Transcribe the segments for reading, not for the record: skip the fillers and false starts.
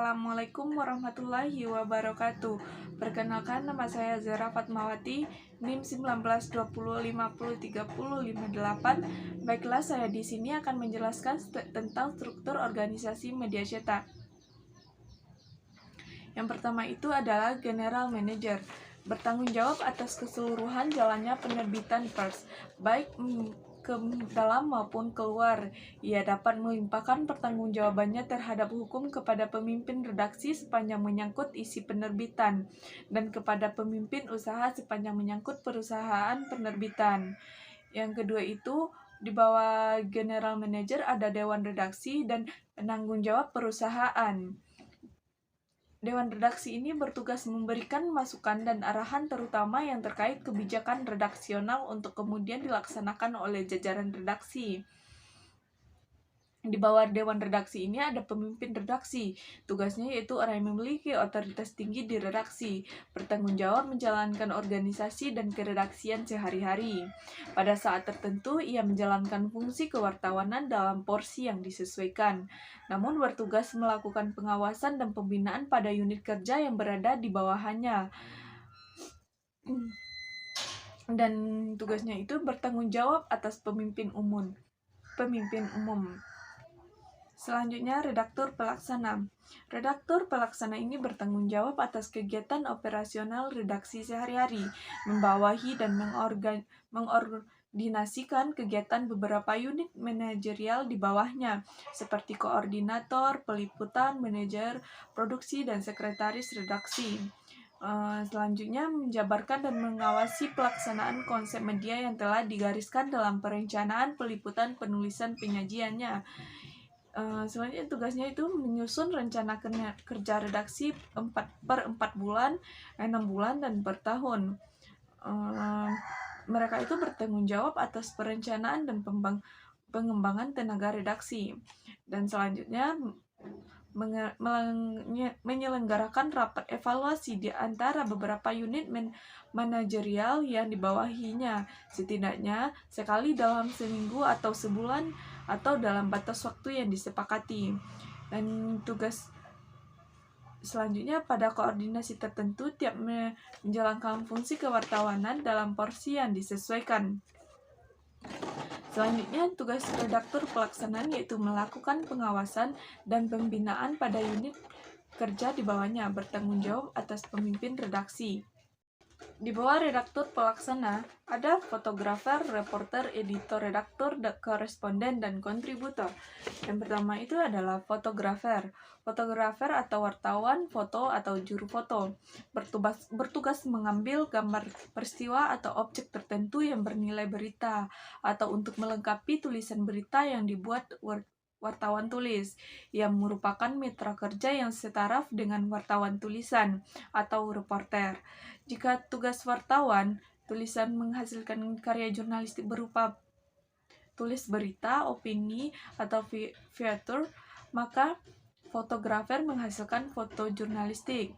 Assalamualaikum warahmatullahi wabarakatuh. Perkenalkan, nama saya Zara Fatmawati, NIM 1920503058. Baiklah, saya di sini akan menjelaskan tentang struktur organisasi media cetak. Yang pertama itu adalah General Manager, bertanggung jawab atas keseluruhan jalannya penerbitan pers, baik ke dalam maupun keluar. Ia dapat melimpahkan pertanggungjawabannya terhadap hukum kepada pemimpin redaksi sepanjang menyangkut isi penerbitan, dan kepada pemimpin usaha sepanjang menyangkut perusahaan penerbitan. Yang kedua itu, di bawah General Manager ada Dewan Redaksi dan penanggung jawab perusahaan. Dewan redaksi ini bertugas memberikan masukan dan arahan terutama yang terkait kebijakan redaksional untuk kemudian dilaksanakan oleh jajaran redaksi. Di bawah Dewan Redaksi ini ada pemimpin redaksi. Tugasnya yaitu orang yang memiliki otoritas tinggi di redaksi, bertanggung jawab menjalankan organisasi dan keredaksian sehari-hari. Pada saat tertentu, ia menjalankan fungsi kewartawanan dalam porsi yang disesuaikan, namun bertugas melakukan pengawasan dan pembinaan pada unit kerja yang berada di bawahannya. Dan tugasnya itu bertanggung jawab atas pemimpin umum. Selanjutnya, redaktur pelaksana. Redaktur pelaksana ini bertanggung jawab atas kegiatan operasional redaksi sehari-hari, membawahi dan mengordinasikan kegiatan beberapa unit manajerial di bawahnya, seperti koordinator, peliputan, manajer produksi, dan sekretaris redaksi. Selanjutnya, menjabarkan dan mengawasi pelaksanaan konsep media yang telah digariskan dalam perencanaan, peliputan, penulisan, penyajiannya. Selanjutnya tugasnya itu menyusun rencana kerja redaksi per 4 bulan, 6 bulan, dan per tahun. Mereka itu bertanggung jawab atas perencanaan dan pengembangan tenaga redaksi. Dan selanjutnya menyelenggarakan rapat evaluasi di antara beberapa unit manajerial yang dibawahinya, setidaknya sekali dalam seminggu atau sebulan, atau dalam batas waktu yang disepakati. Dan tugas selanjutnya, pada koordinasi tertentu tiap menjalankan fungsi kewartawanan dalam porsi yang disesuaikan. Selanjutnya, tugas redaktur pelaksanaan yaitu melakukan pengawasan dan pembinaan pada unit kerja di bawahnya, bertanggung jawab atas pemimpin redaksi. Di bawah redaktur pelaksana ada fotografer, reporter, editor, redaktur, koresponden, dan kontributor. Yang pertama itu adalah fotografer. Fotografer atau wartawan foto atau juru foto bertugas mengambil gambar peristiwa atau objek tertentu yang bernilai berita, atau untuk melengkapi tulisan berita yang dibuat wartawan tulis, yang merupakan mitra kerja yang setaraf dengan wartawan tulisan atau reporter. Jika tugas wartawan tulisan menghasilkan karya jurnalistik berupa tulis berita, opini, atau feature, maka fotografer menghasilkan foto jurnalistik.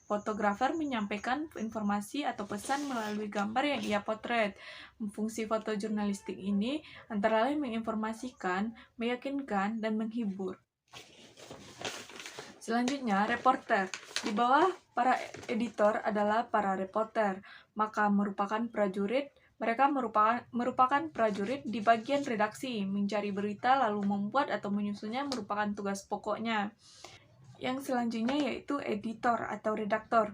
Fotografer menyampaikan informasi atau pesan melalui gambar yang ia potret. Fungsi foto jurnalistik ini antara lain menginformasikan, meyakinkan, dan menghibur. Selanjutnya, reporter. Di bawah para editor adalah para reporter, maka mereka merupakan prajurit di bagian redaksi, mencari berita lalu membuat atau menyusunnya merupakan tugas pokoknya. Yang selanjutnya yaitu editor atau redaktor.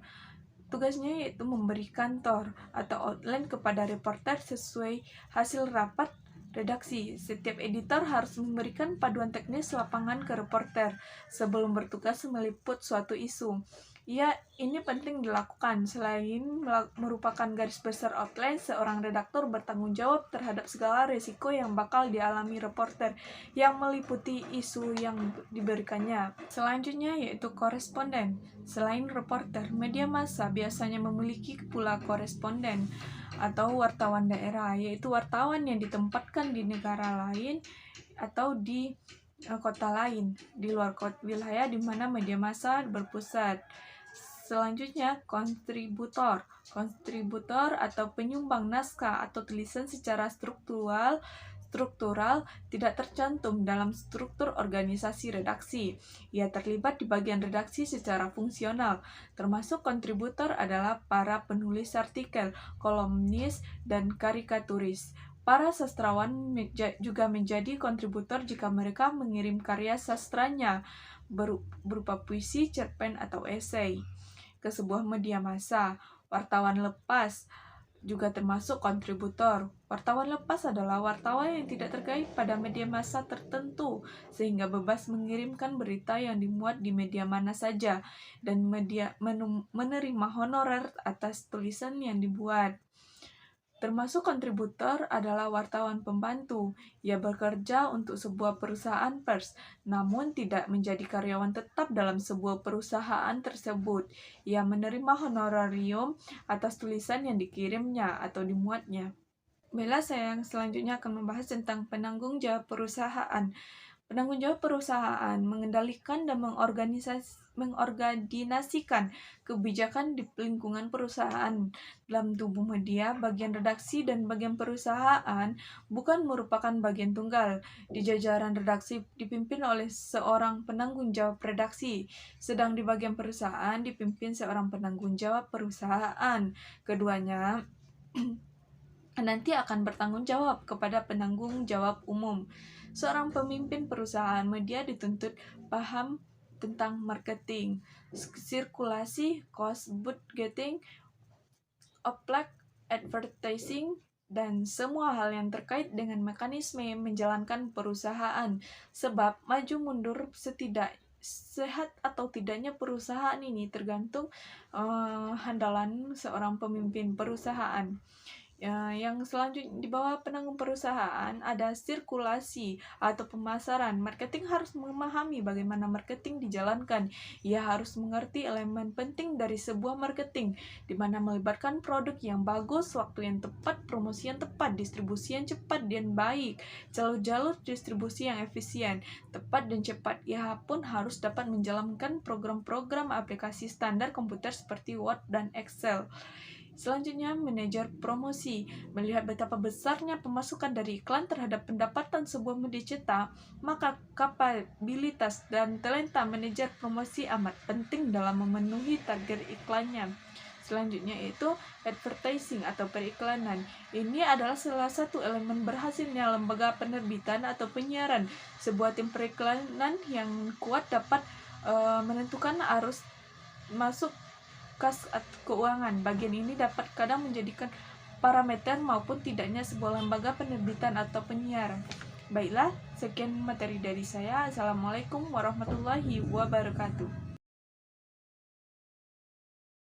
Tugasnya yaitu memberikan atau outline kepada reporter sesuai hasil rapat redaksi. Setiap editor harus memberikan paduan teknis lapangan ke reporter sebelum bertugas meliput suatu isu. Ini penting dilakukan. Selain merupakan garis besar outline, seorang redaktur bertanggung jawab terhadap segala risiko yang bakal dialami reporter yang meliputi isu yang diberikannya. Selanjutnya yaitu koresponden. Selain reporter, media massa biasanya memiliki pula koresponden atau wartawan daerah, yaitu wartawan yang ditempatkan di negara lain atau di kota lain di luar wilayah di mana media massa berpusat. Selanjutnya, kontributor atau penyumbang naskah atau tulisan secara struktural struktural tidak tercantum dalam struktur organisasi redaksi. Ia terlibat di bagian redaksi secara fungsional, termasuk kontributor adalah para penulis artikel, kolumnis, dan karikaturis. Para sastrawan juga menjadi kontributor jika mereka mengirim karya sastranya berupa puisi, cerpen, atau esai ke sebuah media massa. Wartawan lepas juga termasuk kontributor. Wartawan lepas adalah wartawan yang tidak terkait pada media massa tertentu, sehingga bebas mengirimkan berita yang dimuat di media mana saja, dan menerima honorer atas tulisan yang dibuat. Termasuk kontributor adalah wartawan pembantu. Ia bekerja untuk sebuah perusahaan pers, namun tidak menjadi karyawan tetap dalam sebuah perusahaan tersebut. Ia menerima honorarium atas tulisan yang dikirimnya atau dimuatnya. Baiklah, saya yang selanjutnya akan membahas tentang penanggung jawab perusahaan. Penanggung jawab perusahaan mengendalikan dan mengorganisasikan kebijakan di lingkungan perusahaan. Dalam tubuh media, bagian redaksi dan bagian perusahaan bukan merupakan bagian tunggal. Di jajaran redaksi dipimpin oleh seorang penanggung jawab redaksi, sedang di bagian perusahaan dipimpin seorang penanggung jawab perusahaan. Keduanya nanti akan bertanggung jawab kepada penanggung jawab umum. Seorang pemimpin perusahaan media dituntut paham tentang marketing, sirkulasi, cost budgeting, oplak, advertising, dan semua hal yang terkait dengan mekanisme menjalankan perusahaan. Sebab maju mundur sehat atau tidaknya perusahaan ini tergantung handalan seorang pemimpin perusahaan. Yang selanjutnya di bawah penanggung perusahaan ada sirkulasi atau pemasaran. Marketing harus memahami bagaimana marketing dijalankan. Ia harus mengerti elemen penting dari sebuah marketing, di mana melibatkan produk yang bagus, waktu yang tepat, promosi yang tepat, distribusi yang cepat dan baik, jalur-jalur distribusi yang efisien, tepat dan cepat. Ia pun harus dapat menjalankan program-program aplikasi standar komputer seperti Word dan Excel. Selanjutnya, manajer promosi. Melihat betapa besarnya pemasukan dari iklan terhadap pendapatan sebuah media cetak, maka kapabilitas dan talenta manajer promosi amat penting dalam memenuhi target iklannya. Selanjutnya yaitu advertising atau periklanan. Ini adalah salah satu elemen berhasilnya lembaga penerbitan atau penyiaran. Sebuah tim periklanan yang kuat dapat menentukan arus masuk kas keuangan. Bagian ini dapat kadang menjadikan parameter maupun tidaknya sebuah lembaga penerbitan atau penyiaran. Baiklah, sekian materi dari saya. Assalamualaikum warahmatullahi wabarakatuh.